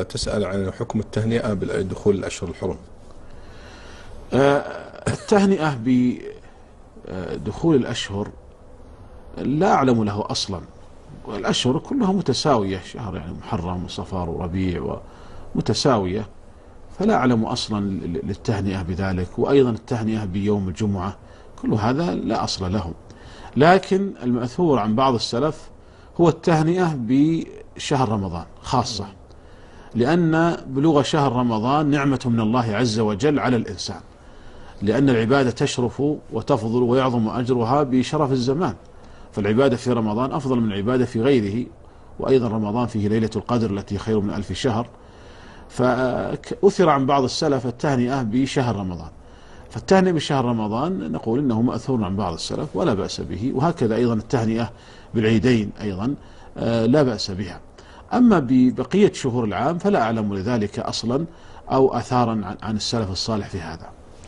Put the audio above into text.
تسأل عن حكم التهنئة بدخول الأشهر الحرم. التهنئة بدخول الأشهر لا أعلم له أصلا. الأشهر كلها متساوية، شهر يعني محرم وصفر وربيع ومتساوية، فلا أعلم أصلا للتهنئة بذلك. وأيضا التهنئة بيوم الجمعة كل هذا لا أصل له. لكن المأثور عن بعض السلف هو التهنئة بشهر رمضان خاصة، لأن بلوغ شهر رمضان نعمة من الله عز وجل على الإنسان، لأن العبادة تشرف وتفضل ويعظم أجرها بشرف الزمان. فالعبادة في رمضان أفضل من العبادة في غيره، وأيضا رمضان فيه ليلة القدر التي خير من 1000 شهر. فأثر عن بعض السلف التهنئة بشهر رمضان، فالتهنئة بشهر رمضان نقول إنه مأثور عن بعض السلف ولا بأس به، وهكذا أيضا التهنئة بالعيدين أيضا لا بأس بها. أما ببقية شهور العام فلا أعلم لذلك أصلا أو أثارا عن السلف الصالح في هذا.